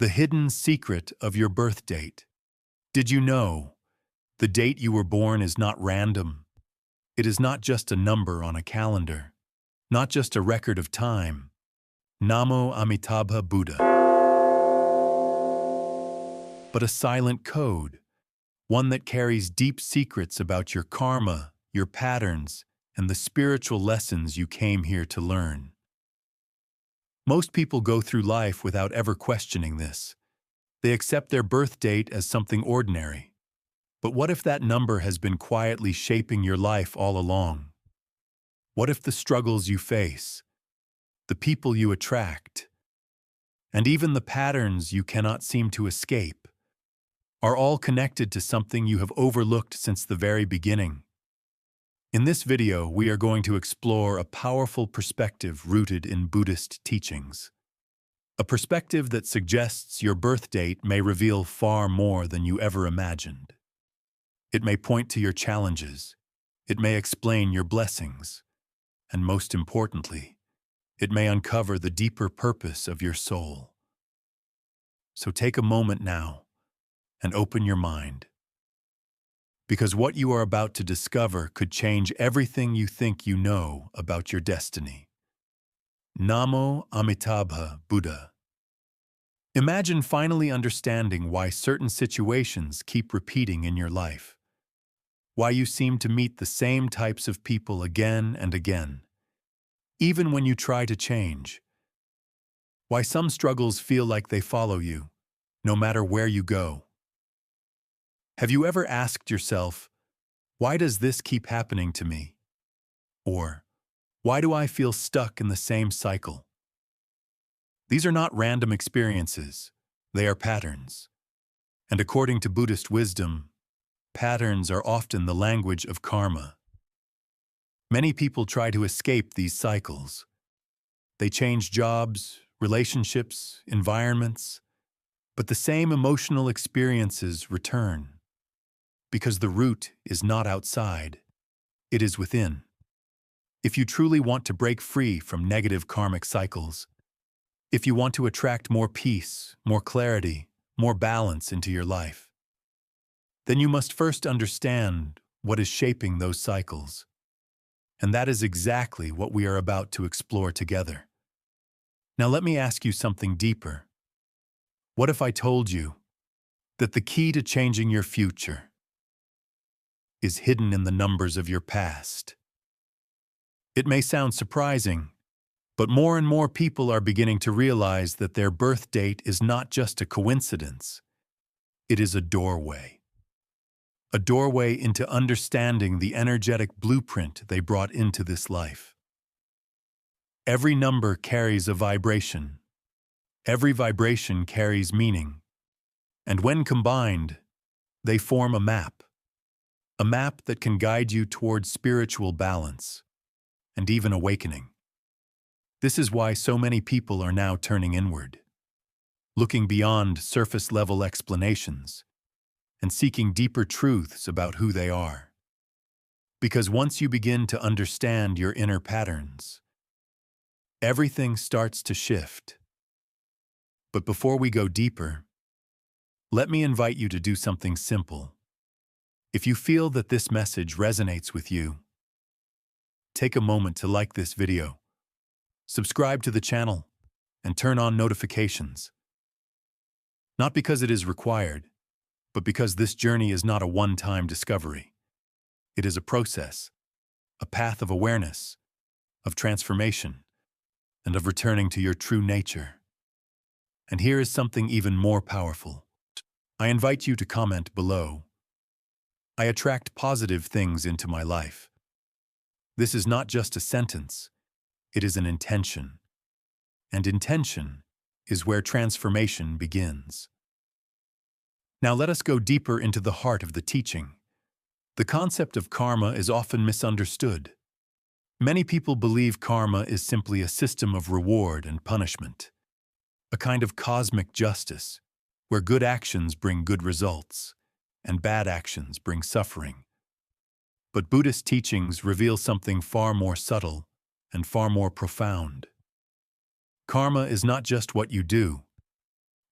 The hidden secret of your birth date. Did you know the date you were born is not random? It is not just a number on a calendar, not just a record of time. Namo Amitabha Buddha. But a silent code, one that carries deep secrets about your karma, your patterns, and the spiritual lessons you came here to learn. Most people go through life without ever questioning this. They accept their birth date as something ordinary. But what if that number has been quietly shaping your life all along? What if the struggles you face, the people you attract, and even the patterns you cannot seem to escape, are all connected to something you have overlooked since the very beginning? In this video, we are going to explore a powerful perspective rooted in Buddhist teachings. A perspective that suggests your birth date may reveal far more than you ever imagined. It may point to your challenges, it may explain your blessings, and most importantly, it may uncover the deeper purpose of your soul. So take a moment now and open your mind, because what you are about to discover could change everything you think you know about your destiny. Namo Amitabha Buddha. Imagine finally understanding why certain situations keep repeating in your life, why you seem to meet the same types of people again and again, even when you try to change, why some struggles feel like they follow you, no matter where you go. Have you ever asked yourself, why does this keep happening to me? Or, why do I feel stuck in the same cycle? These are not random experiences, they are patterns. And according to Buddhist wisdom, patterns are often the language of karma. Many people try to escape these cycles. They change jobs, relationships, environments, but the same emotional experiences return. Because the root is not outside, it is within. If you truly want to break free from negative karmic cycles, if you want to attract more peace, more clarity, more balance into your life, then you must first understand what is shaping those cycles. And that is exactly what we are about to explore together. Now let me ask you something deeper. What if I told you that the key to changing your future is hidden in the numbers of your past? It may sound surprising, but more and more people are beginning to realize that their birth date is not just a coincidence. It is a doorway. A doorway into understanding the energetic blueprint they brought into this life. Every number carries a vibration. Every vibration carries meaning. And when combined, they form a map that can guide you towards spiritual balance and even awakening. This is why so many people are now turning inward, looking beyond surface-level explanations and seeking deeper truths about who they are. Because once you begin to understand your inner patterns, everything starts to shift. But before we go deeper, let me invite you to do something simple. If you feel that this message resonates with you, take a moment to like this video, subscribe to the channel, and turn on notifications. Not because it is required, but because this journey is not a one-time discovery. It is a process, a path of awareness, of transformation, and of returning to your true nature. And here is something even more powerful. I invite you to comment below. I attract positive things into my life. This is not just a sentence, it is an intention. And intention is where transformation begins. Now let us go deeper into the heart of the teaching. The concept of karma is often misunderstood. Many people believe karma is simply a system of reward and punishment, a kind of cosmic justice, where good actions bring good results, and bad actions bring suffering. But Buddhist teachings reveal something far more subtle and far more profound. Karma is not just what you do,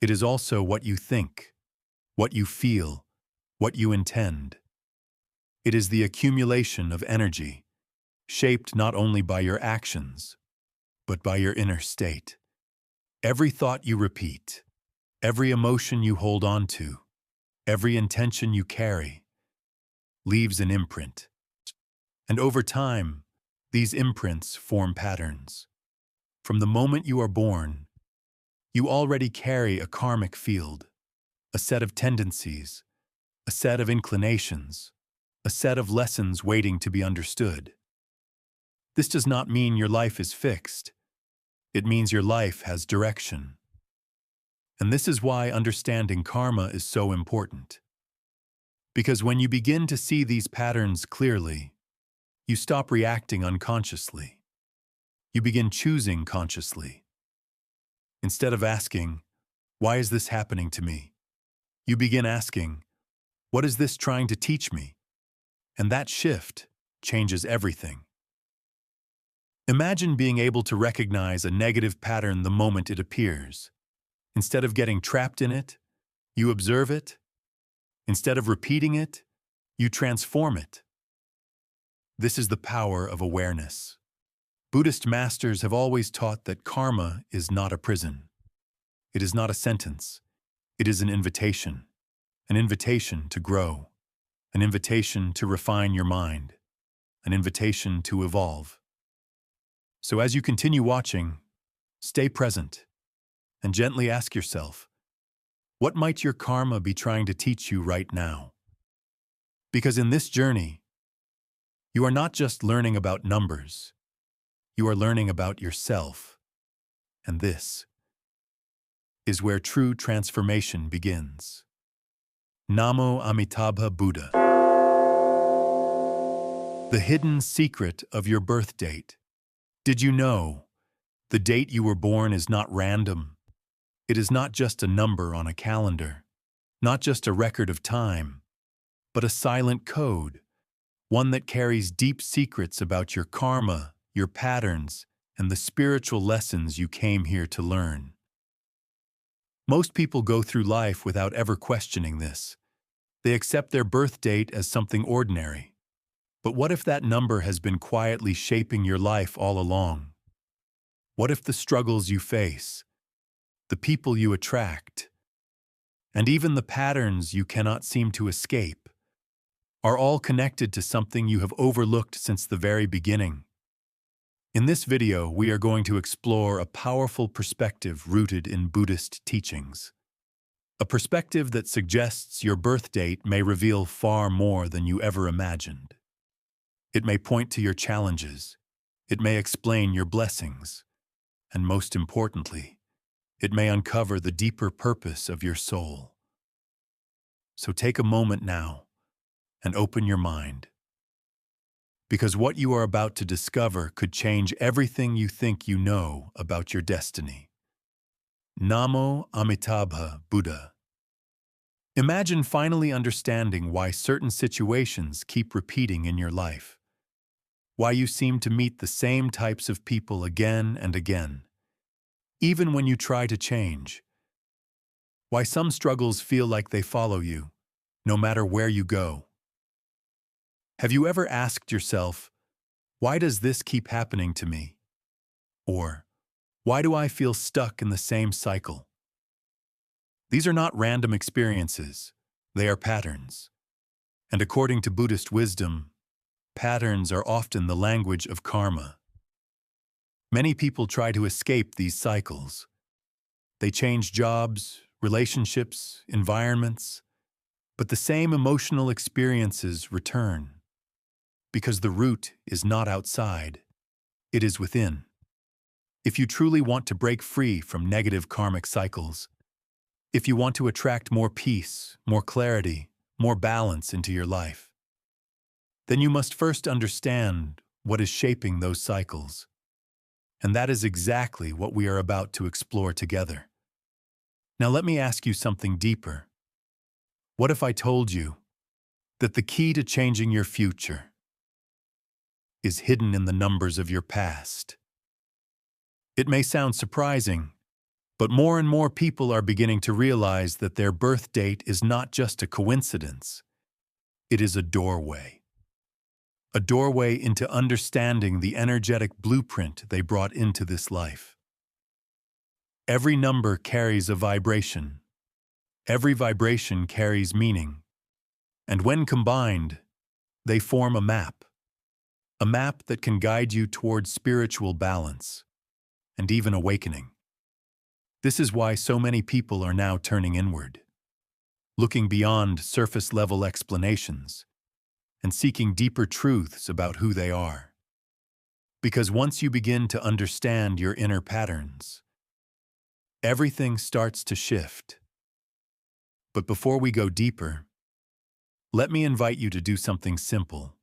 It is also what you think, what you feel, what you intend. It is the accumulation of energy, shaped not only by your actions, but by your inner state. Every thought you repeat, every emotion you hold on to, every intention you carry, leaves an imprint. And over time, these imprints form patterns. From the moment you are born, you already carry a karmic field, a set of tendencies, a set of inclinations, a set of lessons waiting to be understood. This does not mean your life is fixed. It means your life has direction. And this is why understanding karma is so important. Because when you begin to see these patterns clearly, you stop reacting unconsciously. You begin choosing consciously. Instead of asking, "Why is this happening to me?" you begin asking, "What is this trying to teach me?" And that shift changes everything. Imagine being able to recognize a negative pattern the moment it appears. Instead of getting trapped in it, you observe it. Instead of repeating it, you transform it. This is the power of awareness. Buddhist masters have always taught that karma is not a prison. It is not a sentence. It is an invitation to grow, an invitation to refine your mind, an invitation to evolve. So as you continue watching, stay present and gently ask yourself, what might your karma be trying to teach you right now? Because in this journey, you are not just learning about numbers, you are learning about yourself. And this is where true transformation begins. Namo Amitabha Buddha. The hidden secret of your birth date. Did you know the date you were born is not random? It is not just a number on a calendar, not just a record of time, but a silent code, one that carries deep secrets about your karma, your patterns, and the spiritual lessons you came here to learn. Most people go through life without ever questioning this. They accept their birth date as something ordinary. But what if that number has been quietly shaping your life all along? What if the struggles you face, the people you attract, and even the patterns you cannot seem to escape, are all connected to something you have overlooked since the very beginning? In this video, we are going to explore a powerful perspective rooted in Buddhist teachings. A perspective that suggests your birth date may reveal far more than you ever imagined. It may point to your challenges, it may explain your blessings, and most importantly, it may uncover the deeper purpose of your soul. So take a moment now and open your mind. Because what you are about to discover could change everything you think you know about your destiny. Namo Amitabha Buddha. Imagine finally understanding why certain situations keep repeating in your life. Why you seem to meet the same types of people again and again, even when you try to change. Why some struggles feel like they follow you, no matter where you go. Have you ever asked yourself, why does this keep happening to me? Or, why do I feel stuck in the same cycle? These are not random experiences, they are patterns. And according to Buddhist wisdom, patterns are often the language of karma. Many people try to escape these cycles. They change jobs, relationships, environments, but the same emotional experiences return. Because the root is not outside, it is within. If you truly want to break free from negative karmic cycles, if you want to attract more peace, more clarity, more balance into your life, then you must first understand what is shaping those cycles. And that is exactly what we are about to explore together. Now let me ask you something deeper. What if I told you that the key to changing your future is hidden in the numbers of your past? It may sound surprising, But more and more people are beginning to realize that their birth date is not just a coincidence. It is a doorway. A doorway into understanding the energetic blueprint they brought into this life. Every number carries a vibration. Every vibration carries meaning. And when combined, they form a map that can guide you towards spiritual balance and even awakening. This is why so many people are now turning inward, looking beyond surface-level explanations and seeking deeper truths about who they are. Because once you begin to understand your inner patterns, everything starts to shift. But before we go deeper, let me invite you to do something simple.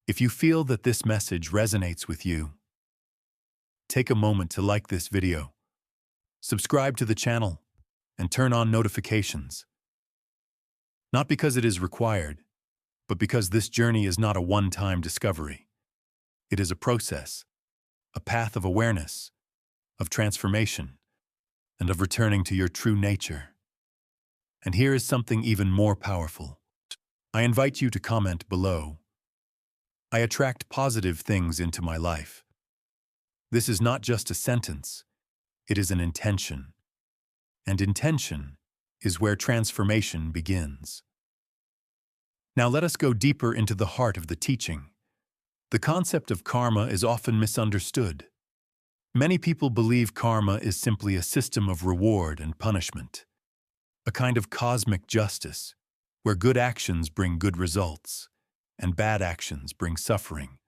If you feel that this message resonates with you, take a moment to like this video, subscribe to the channel, and turn on notifications. Not because it is required, but because this journey is not a one-time discovery. It is a process, a path of awareness, of transformation, and of returning to your true nature. And here is something even more powerful. I invite you to comment below. I attract positive things into my life. This is not just a sentence, it is an intention. And intention is where transformation begins. Now let us go deeper into the heart of the teaching. The concept of karma is often misunderstood. Many people believe karma is simply a system of reward and punishment, a kind of cosmic justice, where good actions bring good results, and bad actions bring suffering.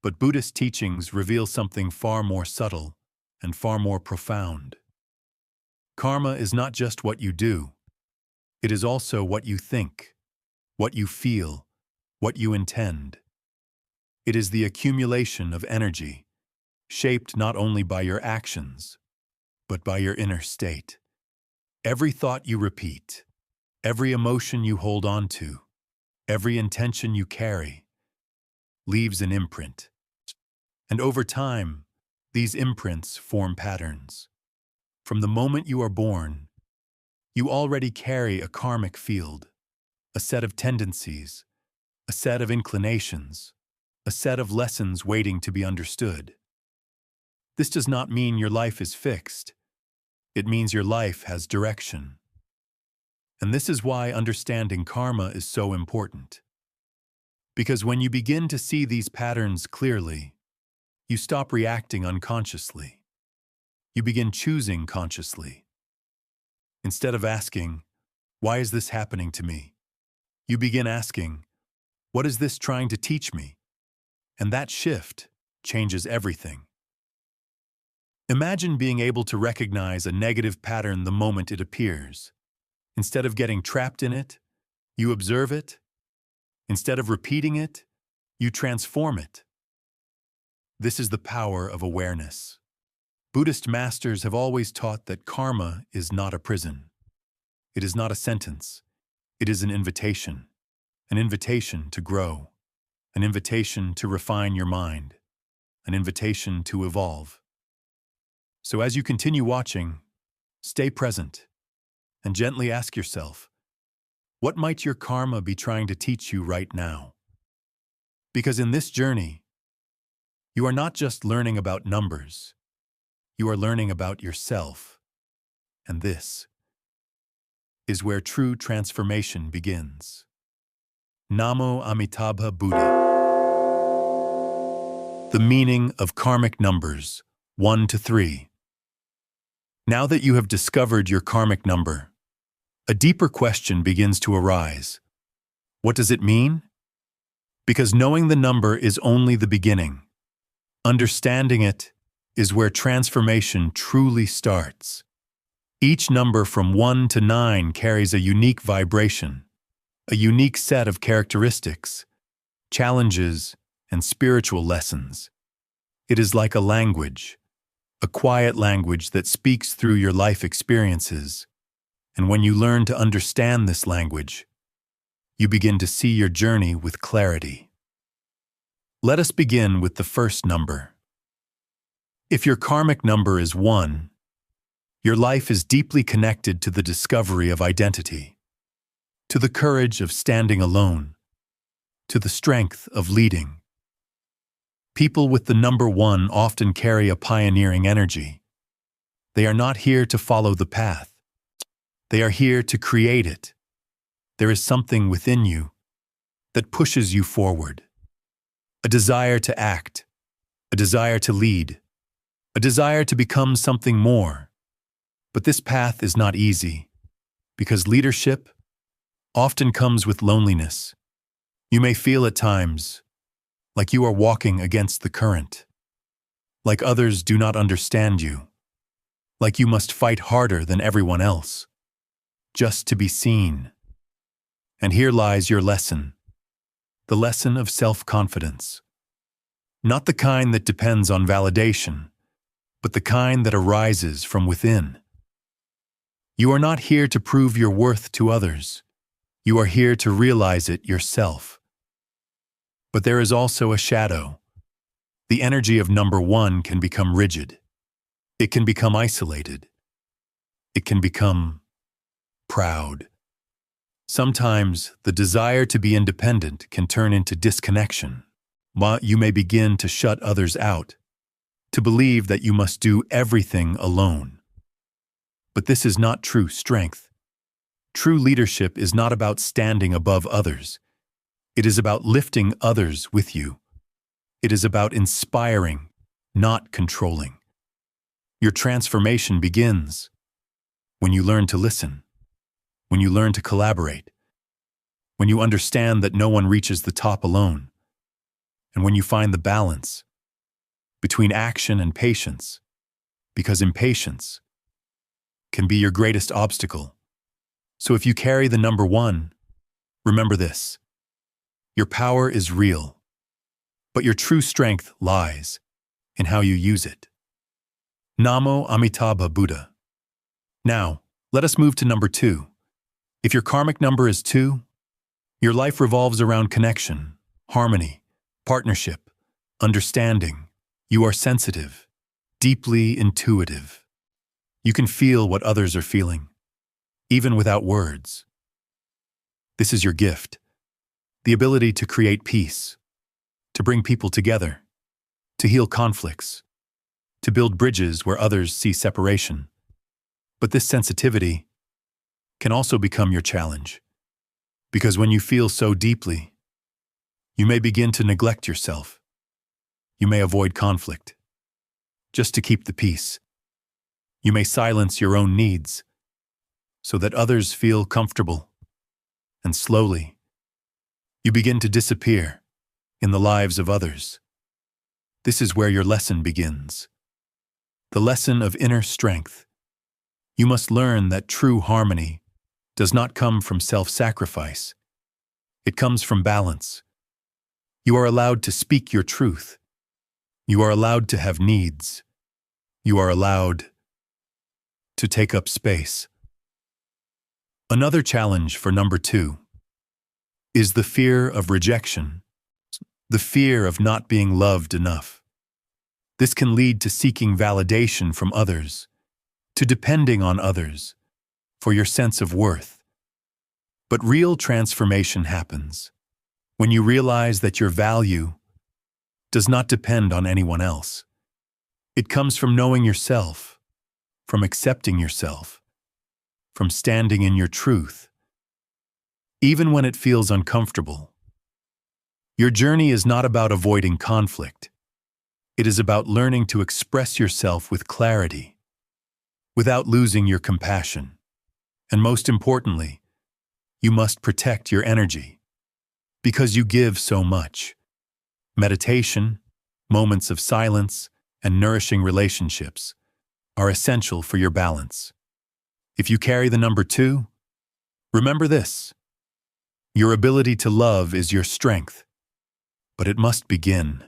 But Buddhist teachings reveal something far more subtle and far more profound. Karma is not just what you do, it is also what you think, what you feel, what you intend. It is the accumulation of energy, shaped not only by your actions, but by your inner state. Every thought you repeat, every emotion you hold on to, every intention you carry, leaves an imprint. And over time, these imprints form patterns. From the moment you are born, you already carry a karmic field, a set of tendencies, a set of inclinations, a set of lessons waiting to be understood. This does not mean your life is fixed. It means your life has direction. And this is why understanding karma is so important. Because when you begin to see these patterns clearly, you stop reacting unconsciously. You begin choosing consciously. Instead of asking, "Why is this happening to me?" you begin asking, "What is this trying to teach me?" And that shift changes everything. Imagine being able to recognize a negative pattern the moment it appears. Instead of getting trapped in it, you observe it. Instead of repeating it, you transform it. This is the power of awareness. Buddhist masters have always taught that karma is not a prison. It is not a sentence. It is an invitation to grow, an invitation to refine your mind, an invitation to evolve. So as you continue watching, stay present and gently ask yourself, what might your karma be trying to teach you right now? Because in this journey, you are not just learning about numbers, you are learning about yourself. And this is where true transformation begins. Namo Amitabha Buddha. The meaning of karmic numbers 1 to 3. Now that you have discovered your karmic number, a deeper question begins to arise. What does it mean? Because knowing the number is only the beginning. Understanding it is where transformation truly starts. Each number from 1 to 9 carries a unique vibration, a unique set of characteristics, challenges, and spiritual lessons. It is like a language, a quiet language that speaks through your life experiences. And when you learn to understand this language, you begin to see your journey with clarity. Let us begin with the first number. If your karmic number is 1, Your life is deeply connected to the discovery of identity, to the courage of standing alone, to the strength of leading. People with the number 1 often carry a pioneering energy. They are not here to follow the path. They are here to create it. There is something within you that pushes you forward. A desire to act, a desire to lead, a desire to become something more. But this path is not easy, because leadership often comes with loneliness. You may feel at times like you are walking against the current, like others do not understand you, like you must fight harder than everyone else, just to be seen. And here lies your lesson, the lesson of self-confidence. Not the kind that depends on validation, but the kind that arises from within. You are not here to prove your worth to others. You are here to realize it yourself. But there is also a shadow. The energy of number 1 can become rigid. It can become isolated. It can become proud. Sometimes the desire to be independent can turn into disconnection. You may begin to shut others out, to believe that you must do everything alone. But this is not true strength. True leadership is not about standing above others. It is about lifting others with you. It is about inspiring, not controlling. Your transformation begins when you learn to listen, when you learn to collaborate, when you understand that no one reaches the top alone, and when you find the balance between action and patience, because impatience can be your greatest obstacle. So if you carry the number 1, remember this: your power is real, but your true strength lies in how you use it. Namo Amitabha Buddha. Now, let us move to number 2. If your karmic number is 2, your life revolves around connection, harmony, partnership, understanding. You are sensitive, deeply intuitive. You can feel what others are feeling, even without words. This is your gift, the ability to create peace, to bring people together, to heal conflicts, to build bridges where others see separation. But this sensitivity can also become your challenge, because when you feel so deeply, you may begin to neglect yourself. You may avoid conflict, just to keep the peace. You may silence your own needs, so that others feel comfortable. And slowly, you begin to disappear in the lives of others. This is where your lesson begins. The lesson of inner strength. You must learn that true harmony does not come from self-sacrifice. It comes from balance. You are allowed to speak your truth. You are allowed to have needs. You are allowed to take up space. Another challenge for number 2 is the fear of rejection, the fear of not being loved enough. This can lead to seeking validation from others, to depending on others for your sense of worth. But real transformation happens when you realize that your value does not depend on anyone else. It comes from knowing yourself, from accepting yourself, from standing in your truth, even when it feels uncomfortable. Your journey is not about avoiding conflict. It is about learning to express yourself with clarity, without losing your compassion. And most importantly, you must protect your energy, because you give so much. Meditation, moments of silence, and nourishing relationships are essential for your balance. If you carry the number 2, remember this: your ability to love is your strength, but it must begin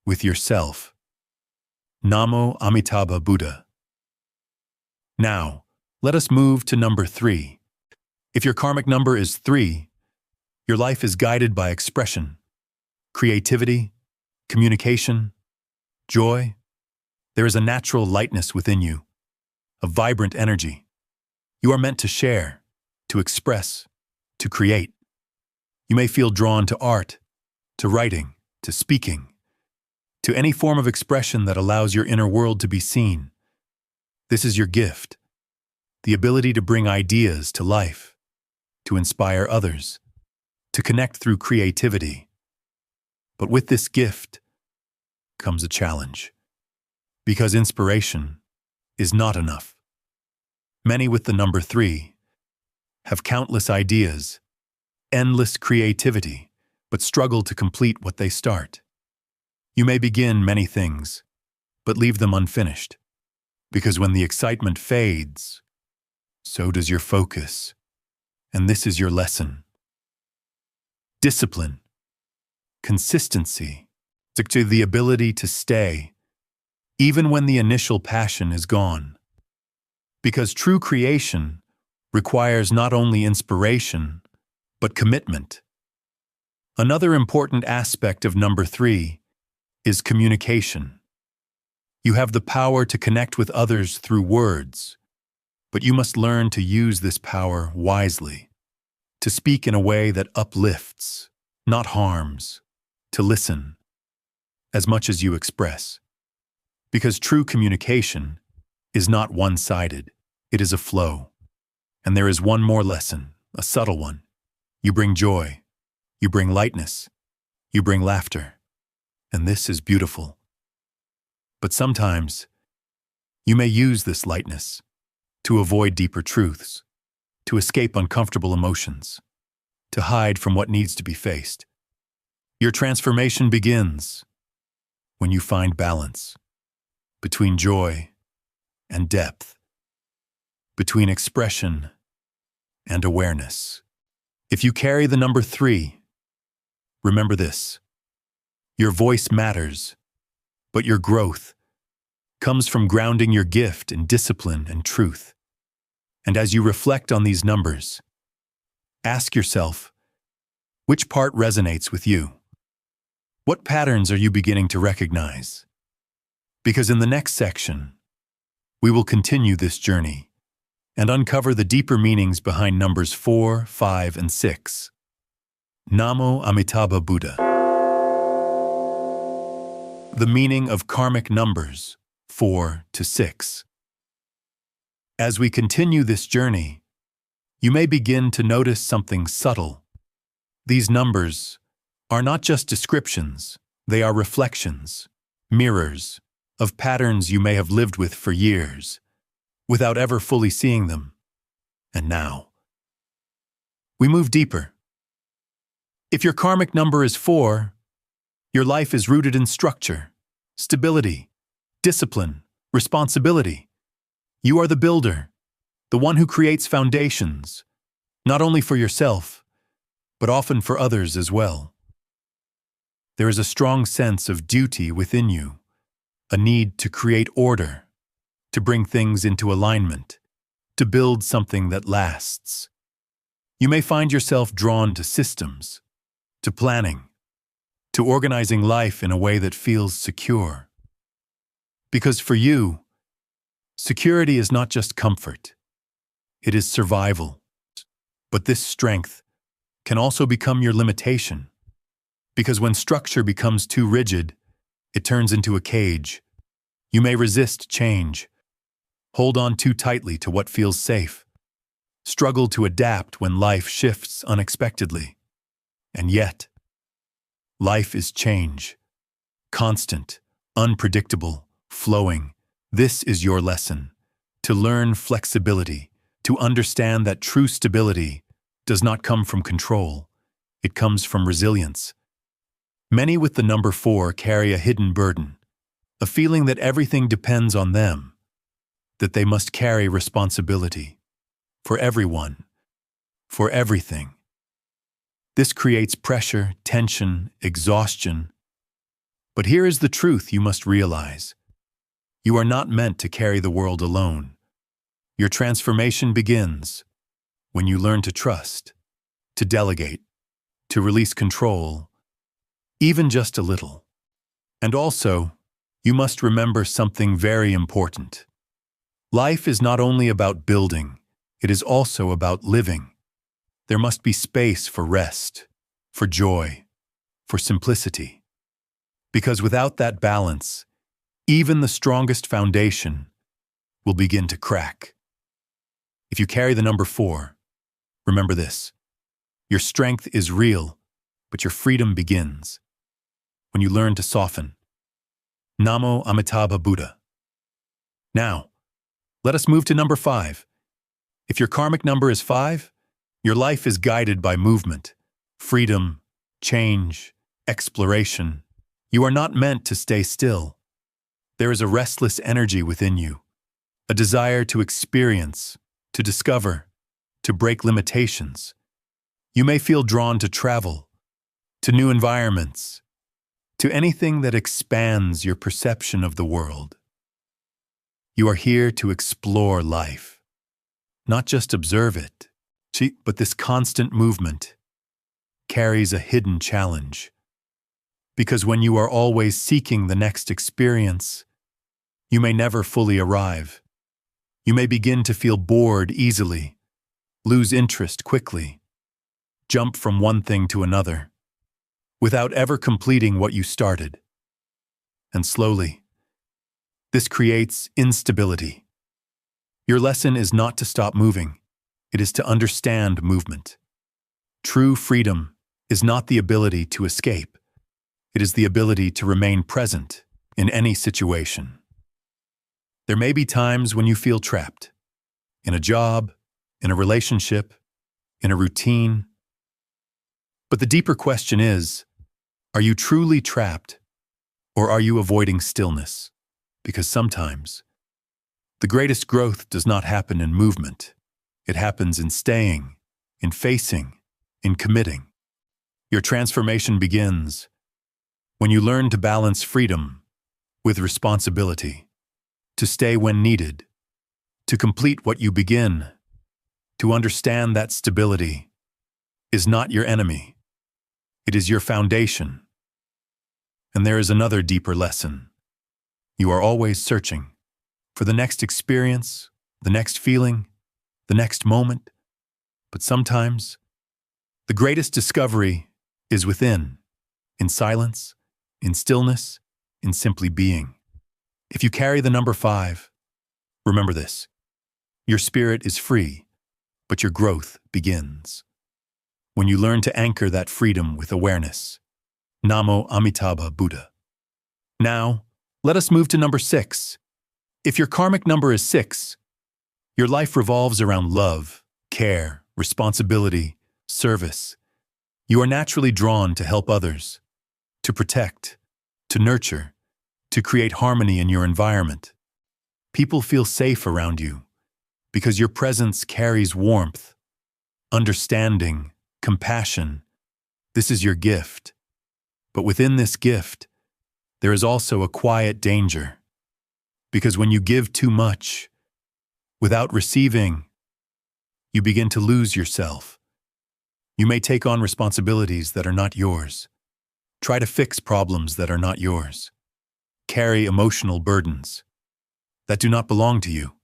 with yourself. Namo Amitabha Buddha. Now, let us move to number 3. If your karmic number is 3, your life is guided by expression, creativity, communication, joy. There is a natural lightness within you, a vibrant energy. You are meant to share, to express, to create. You may feel drawn to art, to writing, to speaking, to any form of expression that allows your inner world to be seen. This is your gift, the ability to bring ideas to life, to inspire others, to connect through creativity. But with this gift comes a challenge, because inspiration is not enough. Many with the number 3 have countless ideas, endless creativity, but struggle to complete what they start. You may begin many things, but leave them unfinished, because when the excitement fades, so does your focus. And this is your lesson. Discipline, consistency, to the ability to stay, even when the initial passion is gone. Because true creation requires not only inspiration, but commitment. Another important aspect of number 3 is communication. You have the power to connect with others through words, but you must learn to use this power wisely, to speak in a way that uplifts, not harms, to listen as much as you express. Because true communication is not one-sided, it is a flow. And there is one more lesson, a subtle one. You bring joy, you bring lightness, you bring laughter, and this is beautiful. But sometimes, you may use this lightness to avoid deeper truths, to escape uncomfortable emotions, to hide from what needs to be faced. Your transformation begins when you find balance between joy and depth, between expression and awareness. If you carry the number 3, remember this: your voice matters, but your growth comes from grounding your gift in discipline and truth. And as you reflect on these numbers, ask yourself, which part resonates with you? What patterns are you beginning to recognize? Because in the next section, we will continue this journey and uncover the deeper meanings behind numbers 4, 5, and 6. Namo Amitabha Buddha. The meaning of karmic numbers 4 to 6. As we continue this journey, you may begin to notice something subtle. These numbers are not just descriptions, they are reflections, mirrors, of patterns you may have lived with for years, without ever fully seeing them. And now, we move deeper. If your karmic number is 4, your life is rooted in structure, stability, discipline, responsibility. You are the builder, the one who creates foundations, not only for yourself, but often for others as well. There is a strong sense of duty within you, a need to create order, to bring things into alignment, to build something that lasts. You may find yourself drawn to systems, to planning, to organizing life in a way that feels secure. Because for you, security is not just comfort, it is survival. But this strength can also become your limitation. Because when structure becomes too rigid, it turns into a cage. You may resist change, hold on too tightly to what feels safe, struggle to adapt when life shifts unexpectedly. And yet, life is change, constant, unpredictable, flowing. This is your lesson, to learn flexibility, to understand that true stability does not come from control, it comes from resilience. Many with the number 4 carry a hidden burden, a feeling that everything depends on them, that they must carry responsibility for everyone, for everything. This creates pressure, tension, exhaustion. But here is the truth you must realize. You are not meant to carry the world alone. Your transformation begins when you learn to trust, to delegate, to release control, even just a little. And also, you must remember something very important. Life is not only about building, it is also about living. There must be space for rest, for joy, for simplicity. Because without that balance, even the strongest foundation will begin to crack. If you carry the number 4, remember this: your strength is real, but your freedom begins when you learn to soften. Namo Amitabha Buddha. Now, let us move to number 5. If your karmic number is 5, your life is guided by movement, freedom, change, exploration. You are not meant to stay still. There is a restless energy within you, a desire to experience, to discover, to break limitations. You may feel drawn to travel, to new environments, to anything that expands your perception of the world. You are here to explore life, not just observe it, but this constant movement carries a hidden challenge. Because when you are always seeking the next experience, you may never fully arrive. You may begin to feel bored easily, lose interest quickly, jump from one thing to another, without ever completing what you started. And slowly, this creates instability. Your lesson is not to stop moving, it is to understand movement. True freedom is not the ability to escape, it is the ability to remain present in any situation. There may be times when you feel trapped, in a job, in a relationship, in a routine. But the deeper question is, are you truly trapped, or are you avoiding stillness? Because sometimes, the greatest growth does not happen in movement. It happens in staying, in facing, in committing. Your transformation begins when you learn to balance freedom with responsibility, to stay when needed, to complete what you begin, to understand that stability is not your enemy. It is your foundation. And there is another deeper lesson. You are always searching for the next experience, the next feeling, the next moment. But sometimes, the greatest discovery is within, in silence, in stillness, in simply being. If you carry the number 5, remember this: your spirit is free, but your growth begins when you learn to anchor that freedom with awareness. Namo Amitabha Buddha. Now, let us move to number 6. If your karmic number is 6, your life revolves around love, care, responsibility, service. You are naturally drawn to help others, to protect, to nurture, to create harmony in your environment. People feel safe around you because your presence carries warmth, understanding, compassion. This is your gift. But within this gift, there is also a quiet danger. Because when you give too much, without receiving, you begin to lose yourself. You may take on responsibilities that are not yours. Try to fix problems that are not yours. Carry emotional burdens that do not belong to you.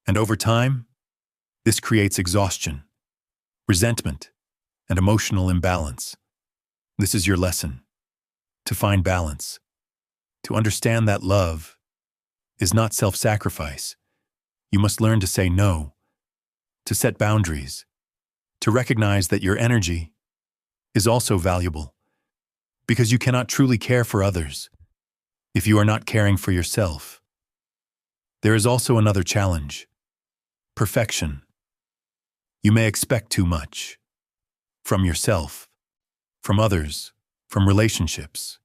And over time, this creates exhaustion, resentment, and emotional imbalance. This is your lesson: to find balance, to understand that love is not self-sacrifice. You must learn to say no, to set boundaries, to recognize that your energy is also valuable, because you cannot truly care for others if you are not caring for yourself. There is also another challenge: perfection. You may expect too much from yourself, from others, from relationships.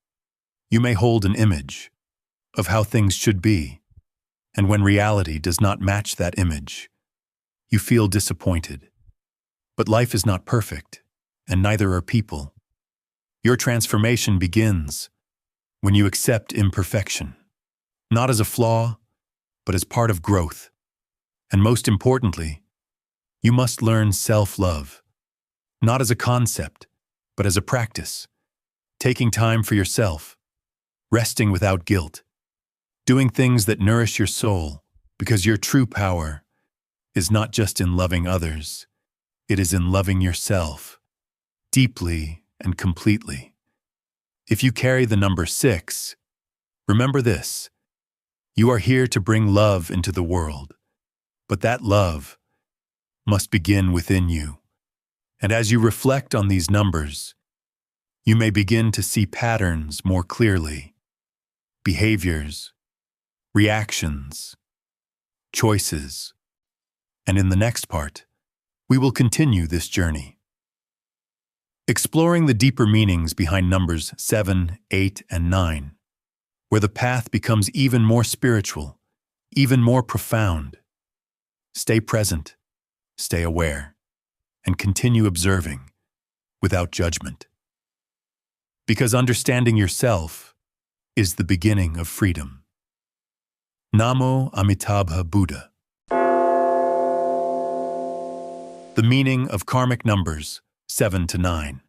You may hold an image of how things should be, and when reality does not match that image, you feel disappointed. But life is not perfect, and neither are people. Your transformation begins when you accept imperfection, not as a flaw, but as part of growth. And most importantly, you must learn self-love, not as a concept, but as a practice. Taking time for yourself, resting without guilt, doing things that nourish your soul, Because your true power is not just in loving others, it is in loving yourself, deeply and completely. If you carry the number 6, remember this: you are here to bring love into the world, but that love must begin within you. And as you reflect on these numbers, you may begin to see patterns more clearly, behaviors, reactions, choices. And in the next part, we will continue this journey, exploring the deeper meanings behind numbers 7, 8, and 9, where the path becomes even more spiritual, even more profound. Stay present, stay aware, and continue observing without judgment. Because understanding yourself is the beginning of freedom. Namo Amitabha Buddha. The meaning of karmic numbers 7 to 9.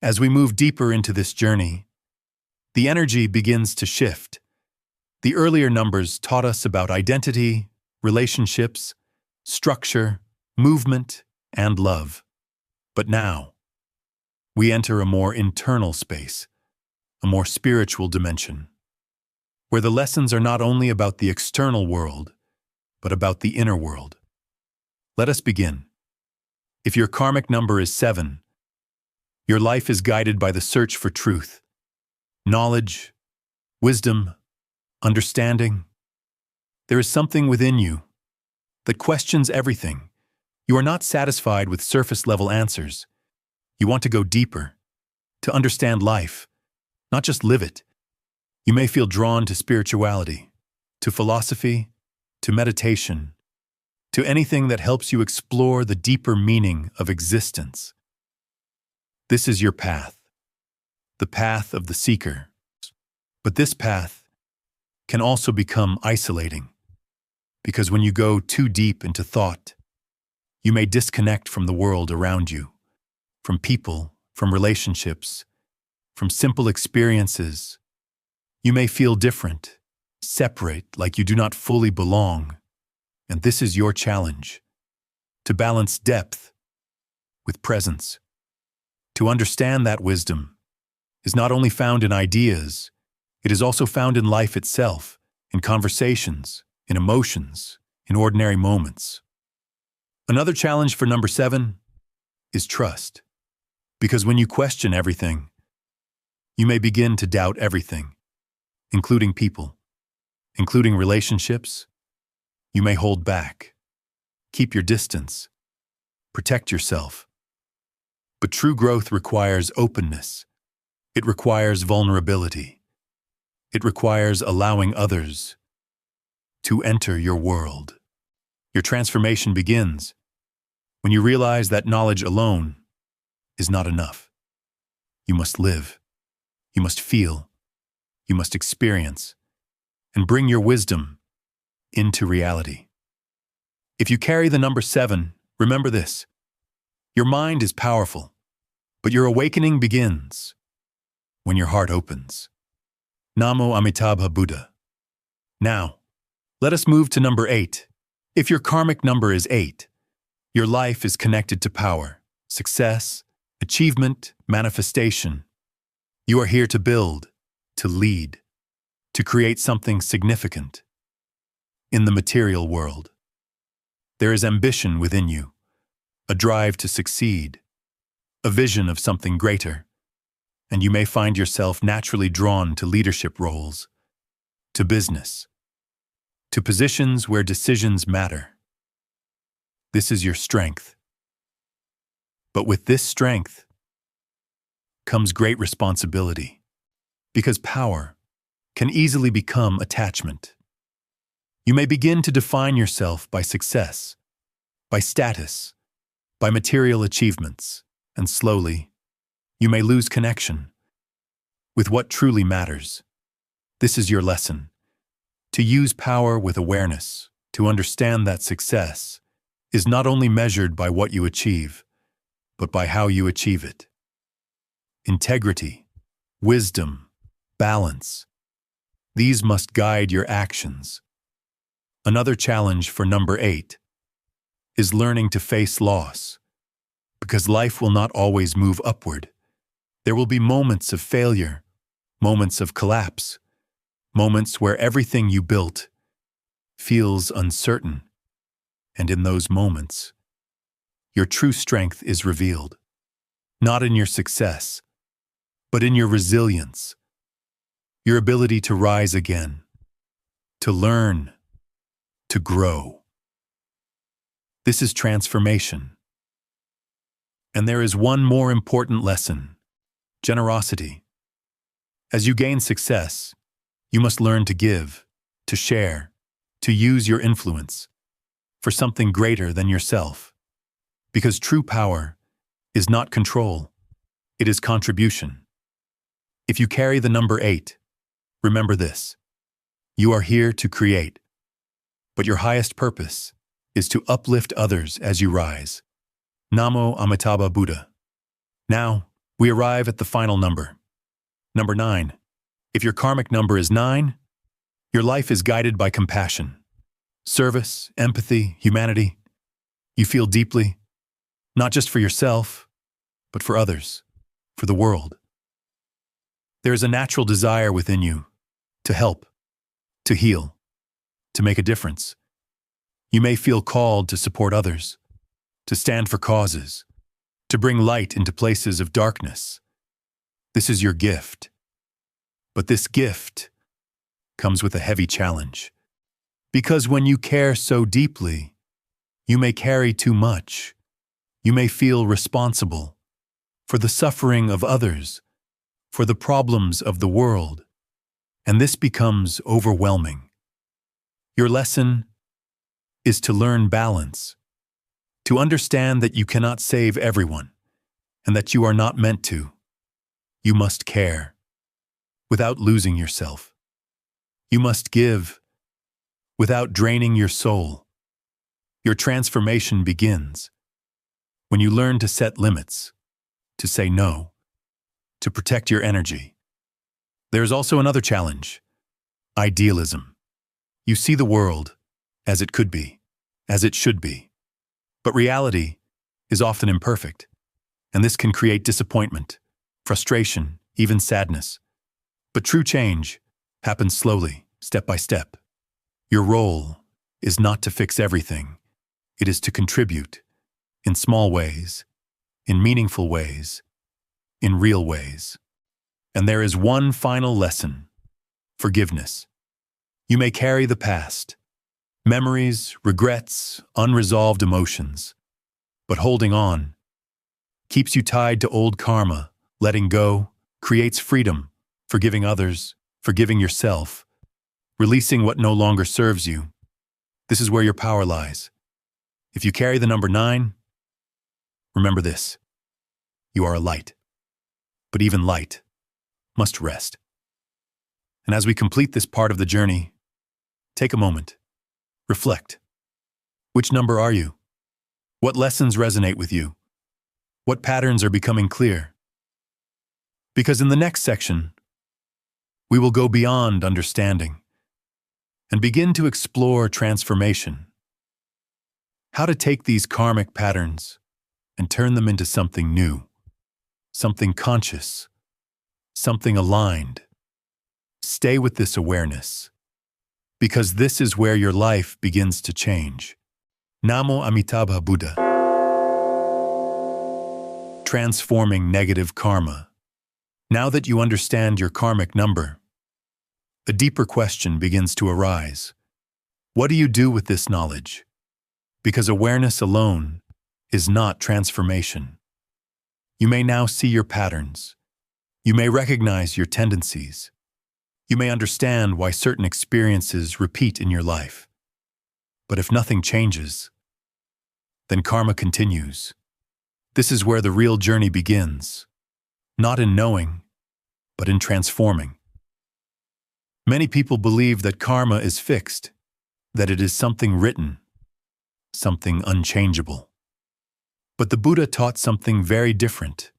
As we move deeper into this journey, the energy begins to shift. The earlier numbers taught us about identity, relationships, structure, movement, and love. But now, we enter a more internal space, a more spiritual dimension, where the lessons are not only about the external world, but about the inner world. Let us begin. If your karmic number is 7, your life is guided by the search for truth, knowledge, wisdom, understanding. There is something within you that questions everything. You are not satisfied with surface-level answers. You want to go deeper, to understand life, not just live it. You may feel drawn to spirituality, to philosophy, to meditation, to anything that helps you explore the deeper meaning of existence. This is your path, the path of the seeker. But this path can also become isolating, because when you go too deep into thought, you may disconnect from the world around you, from people, from relationships, from simple experiences. You may feel different, separate, like you do not fully belong. And this is your challenge, to balance depth with presence. To understand that wisdom is not only found in ideas, it is also found in life itself, in conversations, in emotions, in ordinary moments. Another challenge for number 7 is trust. Because when you question everything, you may begin to doubt everything, including people, including relationships. You may hold back, keep your distance, protect yourself. But true growth requires openness. It requires vulnerability. It requires allowing others to enter your world. Your transformation begins when you realize that knowledge alone is not enough. You must live, you must feel, you must experience, and bring your wisdom into reality. If you carry the number 7, remember this: your mind is powerful, but your awakening begins when your heart opens. Namo Amitabha Buddha. Now, let us move to number 8. If your karmic number is 8, your life is connected to power, success, achievement, manifestation. You are here to build, to lead, to create something significant. In the material world, there is ambition within you, a drive to succeed, a vision of something greater, and you may find yourself naturally drawn to leadership roles, to business, to positions where decisions matter. This is your strength. But with this strength comes great responsibility, because power can easily become attachment. You may begin to define yourself by success, by status, by material achievements, and slowly, you may lose connection with what truly matters. This is your lesson: to use power with awareness, to understand that success is not only measured by what you achieve, but by how you achieve it. Integrity, wisdom, balance, these must guide your actions. Another challenge for number 8 is learning to face loss, because life will not always move upward. There will be moments of failure, moments of collapse, moments where everything you built feels uncertain. And in those moments, your true strength is revealed, not in your success, but in your resilience, your ability to rise again, to learn, to grow. This is transformation. And there is one more important lesson: generosity. As you gain success, you must learn to give, to share, to use your influence for something greater than yourself. Because true power is not control, it is contribution. If you carry the number 8, remember this: you are here to create, but your highest purpose is to uplift others as you rise. Namo Amitabha Buddha. Now, we arrive at the final number. Number 9. If your karmic number is 9, your life is guided by compassion, service, empathy, humanity. You feel deeply, not just for yourself, but for others, for the world. There is a natural desire within you to help, to heal, to make a difference. You may feel called to support others, to stand for causes, to bring light into places of darkness. This is your gift. But this gift comes with a heavy challenge. Because when you care so deeply, you may carry too much. You may feel responsible for the suffering of others, for the problems of the world, and this becomes overwhelming. Your lesson is to learn balance, to understand that you cannot save everyone, and that you are not meant to. You must care, without losing yourself. You must give, without draining your soul. Your transformation begins when you learn to set limits, to say no, to protect your energy. There is also another challenge: idealism. You see the world as it could be, as it should be. But reality is often imperfect, and this can create disappointment, frustration, even sadness. But true change happens slowly, step by step. Your role is not to fix everything. It is to contribute in small ways, in meaningful ways, in real ways. And there is one final lesson: forgiveness. You may carry the past, memories, regrets, unresolved emotions, but holding on keeps you tied to old karma. Letting go creates freedom, forgiving others, forgiving yourself, releasing what no longer serves you. This is where your power lies. If you carry the number 9, remember this: you are a light. But even light must rest. And as we complete this part of the journey, take a moment. Reflect. Which number are you? What lessons resonate with you? What patterns are becoming clear? Because in the next section, we will go beyond understanding and begin to explore transformation. How to take these karmic patterns and turn them into something new, something conscious, something aligned. Stay with this awareness, because this is where your life begins to change. Namo Amitabha Buddha. Transforming negative karma. Now that you understand your karmic number, a deeper question begins to arise. What do you do with this knowledge? Because awareness alone is not transformation. You may now see your patterns. You may recognize your tendencies. You may understand why certain experiences repeat in your life. But if nothing changes, then karma continues. This is where the real journey begins, not in knowing, but in transforming. Many people believe that karma is fixed, that it is something written, something unchangeable. But the Buddha taught something very different.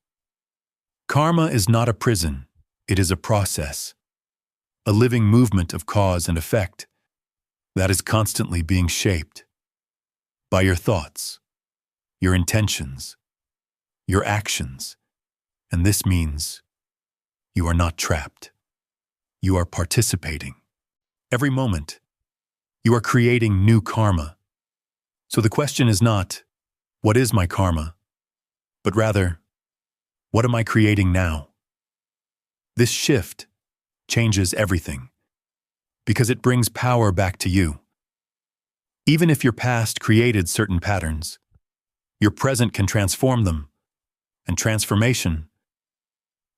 Karma is not a prison, it is a process, a living movement of cause and effect. that is constantly being shaped by your thoughts, your intentions, your actions, and this means you are not trapped. You are participating. Every moment, you are creating new karma. So the question is not, what is my karma? But rather, what am I creating now? This shift changes everything because it brings power back to you. Even if your past created certain patterns, your present can transform them, and transformation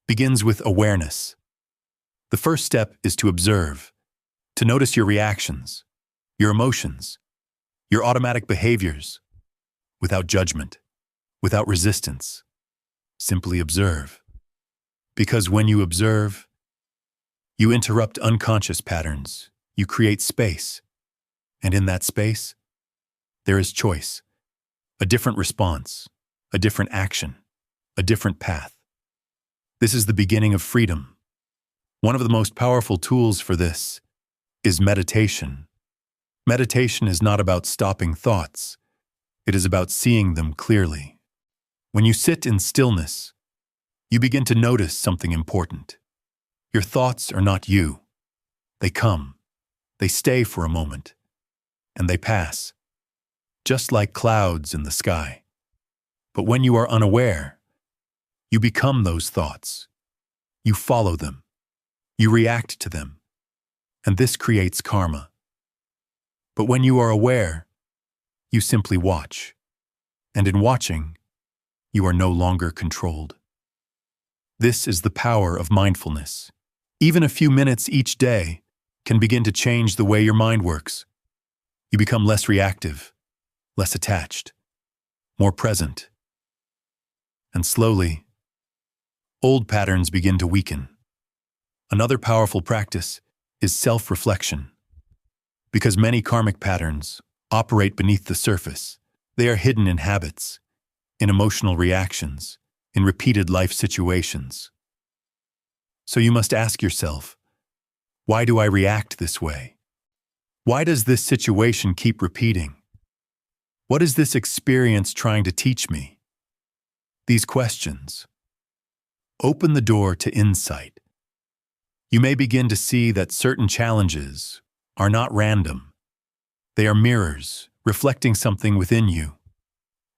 begins with awareness. The first step is to observe, to notice your reactions, your emotions, your automatic behaviors, without judgment, without resistance. Simply observe. Because when you observe, you interrupt unconscious patterns, you create space, and in that space, there is choice, a different response, a different action, a different path. This is the beginning of freedom. One of the most powerful tools for this is meditation. Meditation is not about stopping thoughts. It is about seeing them clearly. When you sit in stillness, you begin to notice something important. Your thoughts are not you. They come, they stay for a moment, and they pass, just like clouds in the sky. But when you are unaware, you become those thoughts. You follow them. You react to them. And this creates karma. But when you are aware, you simply watch. And in watching, you are no longer controlled. This is the power of mindfulness. Even a few minutes each day can begin to change the way your mind works. You become less reactive, less attached, more present. And slowly, old patterns begin to weaken. Another powerful practice is self-reflection. Because many karmic patterns operate beneath the surface, they are hidden in habits, in emotional reactions, in repeated life situations. So you must ask yourself, why do I react this way? Why does this situation keep repeating? What is this experience trying to teach me? These questions open the door to insight. You may begin to see that certain challenges are not random. They are mirrors reflecting something within you.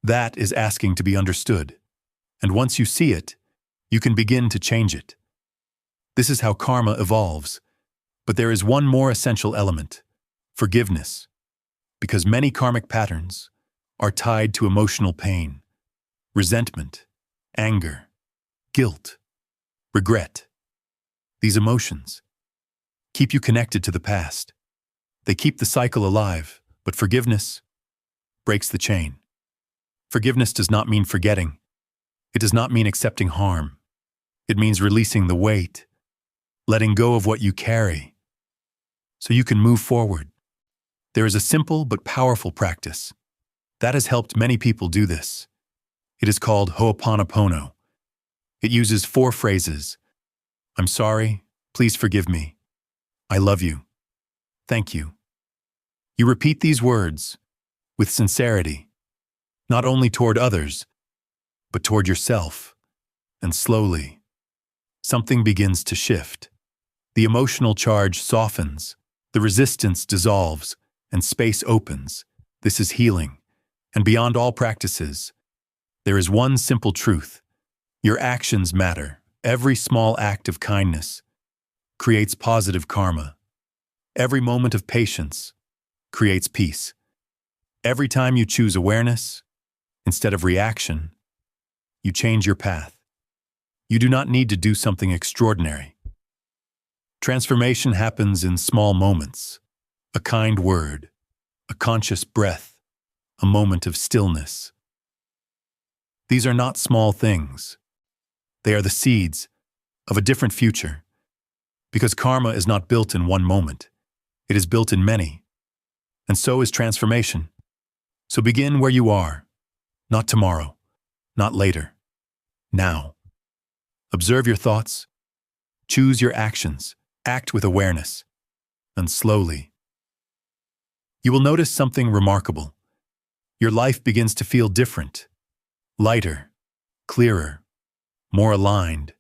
That is asking to be understood. And once you see it, you can begin to change it. This is how karma evolves. But there is one more essential element: forgiveness. Because many karmic patterns are tied to emotional pain, resentment, anger, guilt, regret. These emotions keep you connected to the past. They keep the cycle alive, but forgiveness breaks the chain. Forgiveness does not mean forgetting. It does not mean accepting harm. It means releasing the weight, letting go of what you carry, so you can move forward. There is a simple but powerful practice that has helped many people do this. It is called Ho'oponopono. It uses 4 phrases: I'm sorry, please forgive me, I love you, thank you. You repeat these words with sincerity, not only toward others, but toward yourself. And slowly, something begins to shift. The emotional charge softens, the resistance dissolves, and space opens. This is healing. And beyond all practices, there is one simple truth: your actions matter. Every small act of kindness creates positive karma. Every moment of patience creates peace. Every time you choose awareness instead of reaction, you change your path. You do not need to do something extraordinary. Transformation happens in small moments: a kind word, a conscious breath, a moment of stillness. These are not small things. They are the seeds of a different future. Because karma is not built in one moment. It is built in many. And so is transformation. So begin where you are. Not tomorrow. Not later. Now. Observe your thoughts. Choose your actions. Act with awareness. And slowly, you will notice something remarkable. Your life begins to feel different, lighter, clearer, more aligned.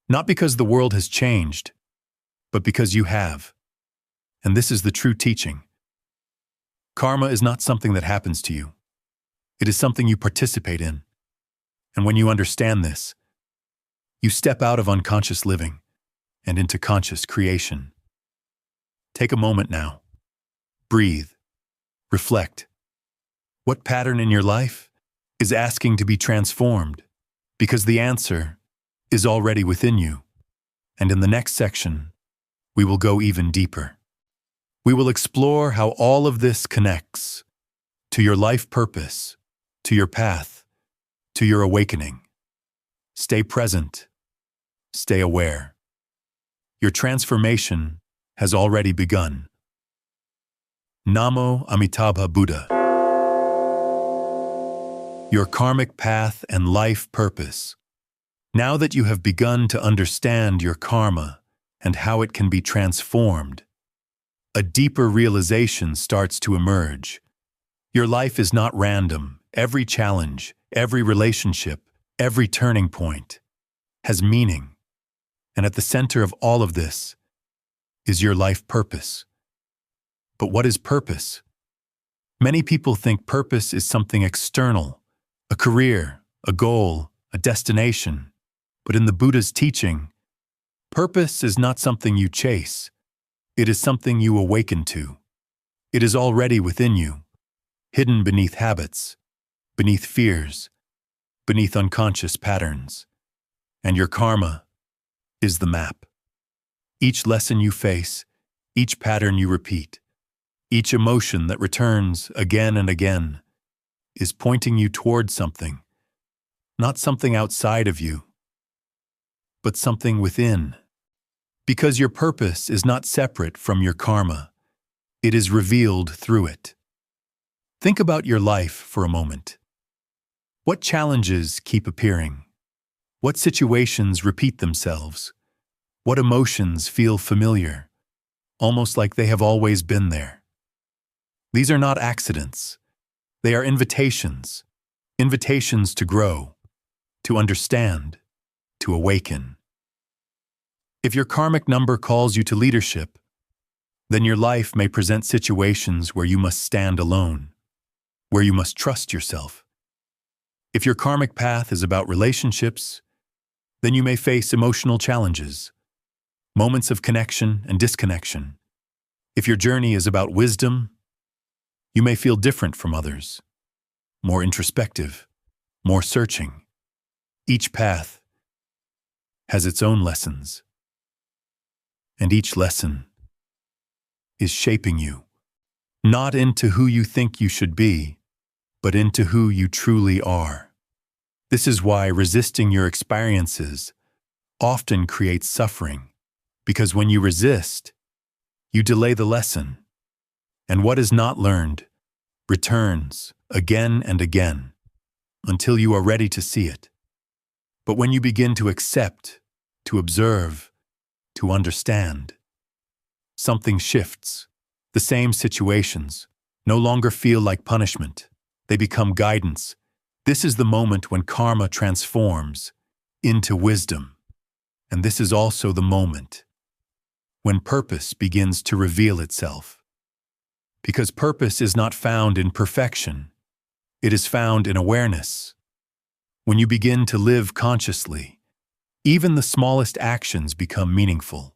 Not because the world has changed, but because you have. And this is the true teaching. Karma is not something that happens to you. It is something you participate in. And when you understand this, you step out of unconscious living and into conscious creation. Take a moment now. Breathe. Reflect. What pattern in your life is asking to be transformed? Because the answer is already within you. And in the next section, we will go even deeper. We will explore how all of this connects to your life purpose, to your path, to your awakening. Stay present. Stay aware. Your transformation has already begun. Namo Amitabha Buddha. Your karmic path and life purpose. Now that you have begun to understand your karma and how it can be transformed, a deeper realization starts to emerge. Your life is not random. Every challenge, every relationship, every turning point has meaning. And at the center of all of this is your life purpose. But what is purpose? Many people think purpose is something external, a career, a goal, a destination. But in the Buddha's teaching, purpose is not something you chase. It is something you awaken to. It is already within you, hidden beneath habits, beneath fears, beneath unconscious patterns. And your karma is the map. Each lesson you face, each pattern you repeat, each emotion that returns again and again is pointing you towards something, not something outside of you, but something within. Because your purpose is not separate from your karma, it is revealed through it. Think about your life for a moment. What challenges keep appearing? What situations repeat themselves? What emotions feel familiar, almost like they have always been there? These are not accidents. They are invitations. Invitations to grow, to understand, to awaken. If your karmic number calls you to leadership, then your life may present situations where you must stand alone, where you must trust yourself. If your karmic path is about relationships, then you may face emotional challenges, moments of connection and disconnection. If your journey is about wisdom, you may feel different from others, more introspective, more searching. Each path has its own lessons, and each lesson is shaping you, not into who you think you should be, but into who you truly are. This is why resisting your experiences often creates suffering, because when you resist, you delay the lesson, and what is not learned returns again and again until you are ready to see it. But when you begin to accept, to observe, to understand, something shifts. The same situations no longer feel like punishment. They become guidance. This is the moment when karma transforms into wisdom. And this is also the moment when purpose begins to reveal itself. Because purpose is not found in perfection. It is found in awareness. When you begin to live consciously, even the smallest actions become meaningful.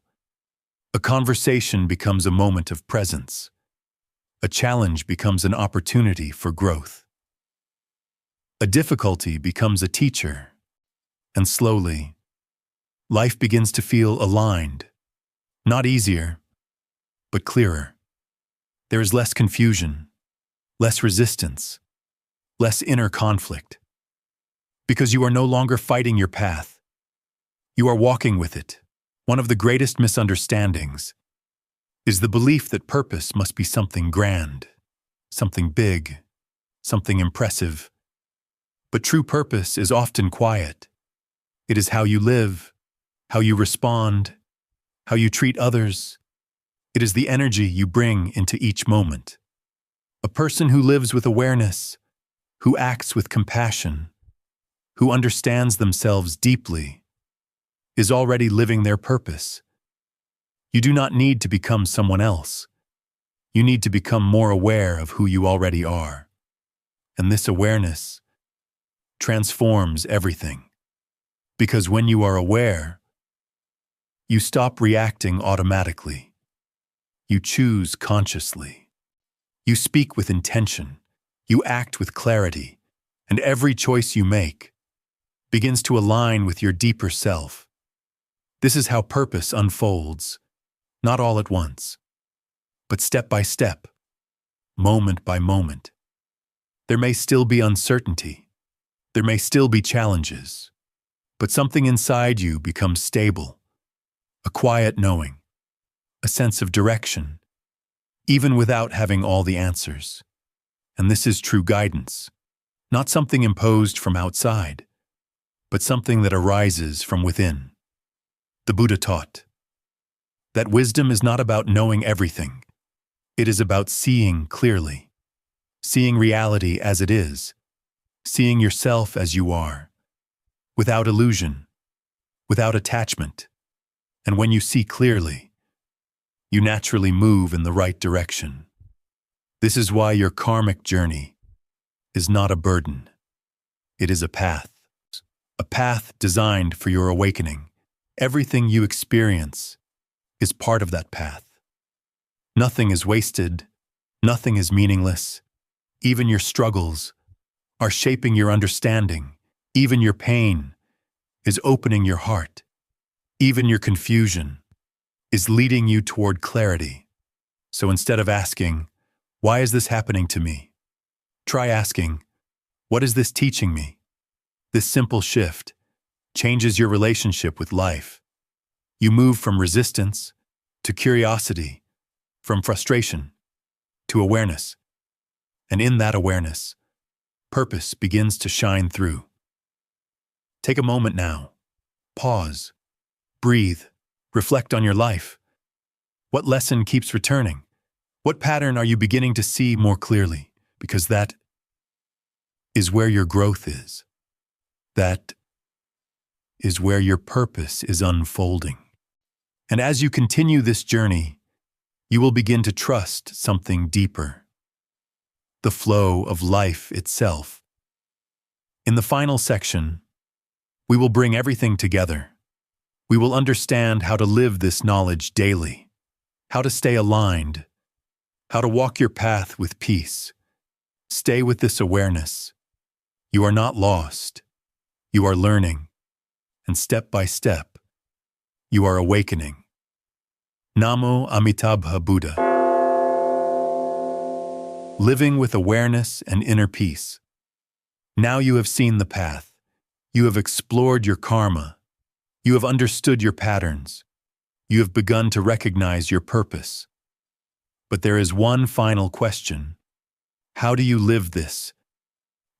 A conversation becomes a moment of presence. A challenge becomes an opportunity for growth. A difficulty becomes a teacher. And slowly, life begins to feel aligned. Not easier, but clearer. There is less confusion, less resistance, less inner conflict. Because you are no longer fighting your path. You are walking with it. One of the greatest misunderstandings is the belief that purpose must be something grand, something big, something impressive. But true purpose is often quiet. It is how you live, how you respond, how you treat others. It is the energy you bring into each moment. A person who lives with awareness, who acts with compassion, who understands themselves deeply, is already living their purpose. You do not need to become someone else. You need to become more aware of who you already are. And this awareness transforms everything. Because when you are aware, you stop reacting automatically. You choose consciously. You speak with intention. You act with clarity. And every choice you make begins to align with your deeper self. This is how purpose unfolds, not all at once, but step by step, moment by moment. There may still be uncertainty. There may still be challenges, but something inside you becomes stable, a quiet knowing, a sense of direction, even without having all the answers. And this is true guidance, not something imposed from outside, but something that arises from within. The Buddha taught that wisdom is not about knowing everything. It is about seeing clearly, seeing reality as it is, seeing yourself as you are, without illusion, without attachment. And when you see clearly, you naturally move in the right direction. This is why your karmic journey is not a burden. It is a path designed for your awakening. Everything you experience is part of that path. Nothing is wasted. Nothing is meaningless. Even your struggles are shaping your understanding. Even your pain is opening your heart. Even your confusion is leading you toward clarity. So instead of asking, "Why is this happening to me?" try asking, "What is this teaching me?" This simple shift changes your relationship with life. You move from resistance to curiosity, from frustration to awareness. And in that awareness, purpose begins to shine through. Take a moment now. Pause. Breathe. Reflect on your life. What lesson keeps returning? What pattern are you beginning to see more clearly? Because that is where your growth is. That is where your purpose is unfolding. And as you continue this journey, you will begin to trust something deeper, the flow of life itself. In the final section, we will bring everything together. We will understand how to live this knowledge daily, how to stay aligned, how to walk your path with peace. Stay with this awareness. You are not lost. You are learning. And step by step, you are awakening. Namo Amitabha Buddha. Living with awareness and inner peace. Now you have seen the path. You have explored your karma. You have understood your patterns. You have begun to recognize your purpose. But there is one final question. How do you live this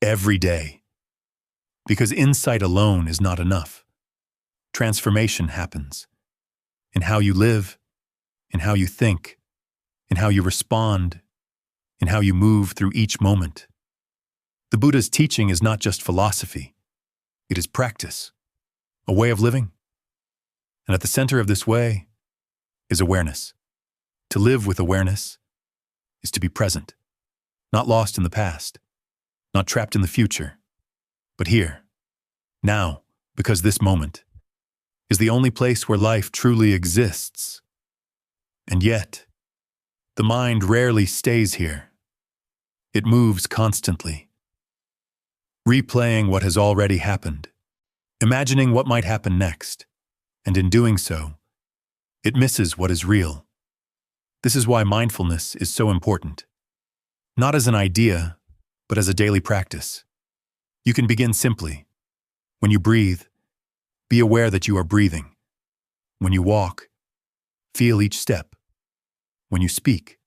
every day? Because insight alone is not enough. Transformation happens in how you live, in how you think, in how you respond, in how you move through each moment. The Buddha's teaching is not just philosophy. It is practice, a way of living. And at the center of this way is awareness. To live with awareness is to be present, not lost in the past, not trapped in the future, but here, now, because this moment is the only place where life truly exists. And yet, the mind rarely stays here. It moves constantly, replaying what has already happened, imagining what might happen next, and in doing so, it misses what is real. This is why mindfulness is so important. Not as an idea, but as a daily practice. You can begin simply. When you breathe, be aware that you are breathing. When you walk, feel each step. When you speak,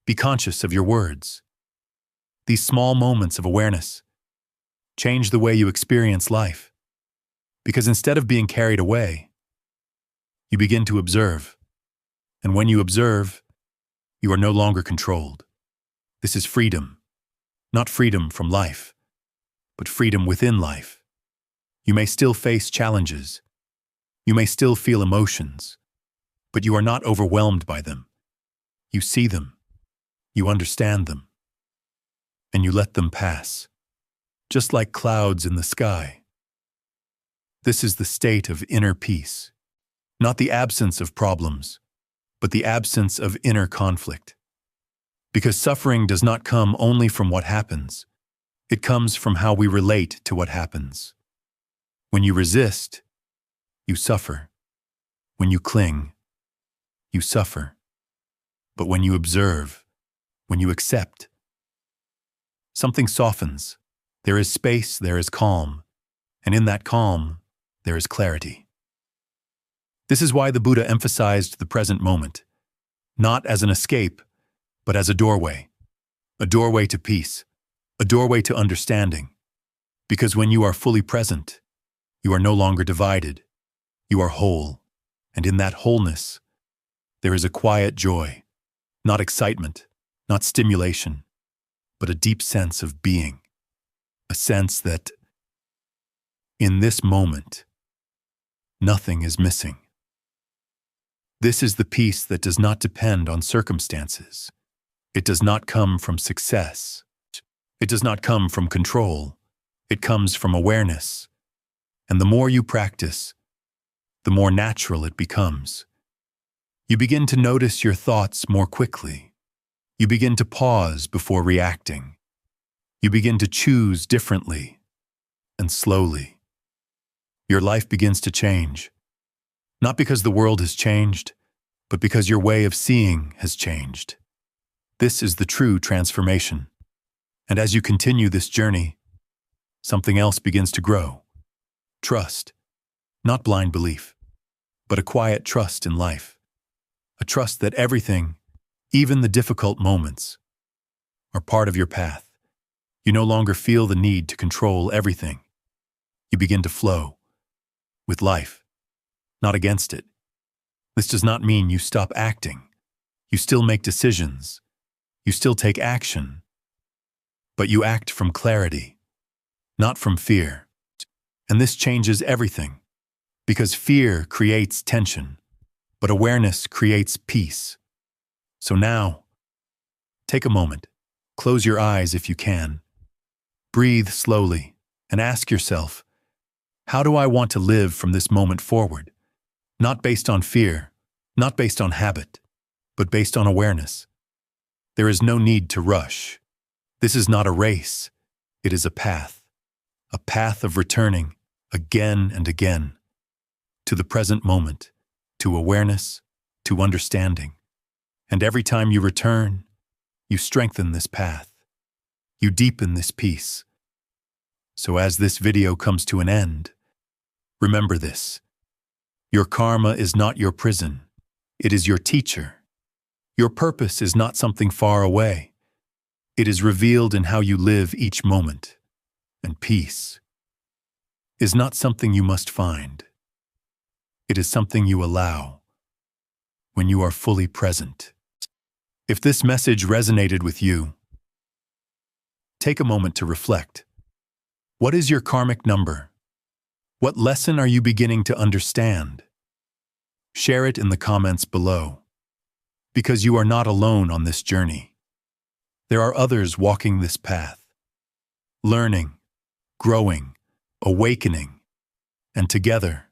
be conscious of your words. These small moments of awareness change the way you experience life. Because instead of being carried away, you begin to observe. And when you observe, you are no longer controlled. This is freedom, not freedom from life, but freedom within life. You may still face challenges. You may still feel emotions, but you are not overwhelmed by them. You see them, you understand them, and you let them pass, just like clouds in the sky. This is the state of inner peace, not the absence of problems, but the absence of inner conflict. Because suffering does not come only from what happens, it comes from how we relate to what happens. When you resist, you suffer. When you cling, you suffer. But when you observe, when you accept, something softens. There is space, there is calm, and in that calm, there is clarity. This is why the Buddha emphasized the present moment, not as an escape, but as a doorway to peace, a doorway to understanding. Because when you are fully present, you are no longer divided, you are whole, and in that wholeness, there is a quiet joy, not excitement, not stimulation, but a deep sense of being, a sense that, in this moment, nothing is missing. This is the peace that does not depend on circumstances. It does not come from success. It does not come from control. It comes from awareness. And the more you practice, the more natural it becomes. You begin to notice your thoughts more quickly. You begin to pause before reacting. You begin to choose differently and slowly. Your life begins to change, not because the world has changed, but because your way of seeing has changed. This is the true transformation. And as you continue this journey, something else begins to grow. Trust, not blind belief, but a quiet trust in life. A trust that everything, even the difficult moments, are part of your path. You no longer feel the need to control everything. You begin to flow with life, not against it. This does not mean you stop acting. You still make decisions. You still take action. But you act from clarity, not from fear. And this changes everything, because fear creates tension, but awareness creates peace. So now, take a moment, close your eyes if you can, breathe slowly, and ask yourself, how do I want to live from this moment forward? Not based on fear, not based on habit, but based on awareness. There is no need to rush. This is not a race. It is a path of returning again and again to the present moment, to awareness, to understanding. And every time you return, you strengthen this path. You deepen this peace. So as this video comes to an end, remember this. Your karma is not your prison. It is your teacher. Your purpose is not something far away. It is revealed in how you live each moment. And peace is not something you must find. It is something you allow when you are fully present. If this message resonated with you, take a moment to reflect. What is your karmic number? What lesson are you beginning to understand? Share it in the comments below, because you are not alone on this journey. There are others walking this path, learning, growing, awakening, and together,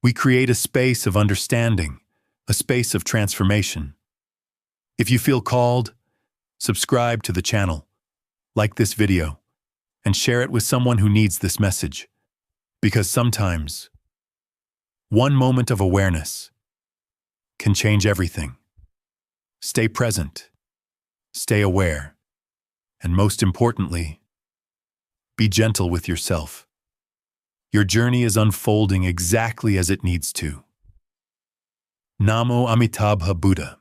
we create a space of understanding, a space of transformation. If you feel called, subscribe to the channel, like this video, and share it with someone who needs this message. Because sometimes, one moment of awareness can change everything. Stay present, stay aware, and most importantly, be gentle with yourself. Your journey is unfolding exactly as it needs to. Namo Amitabha Buddha.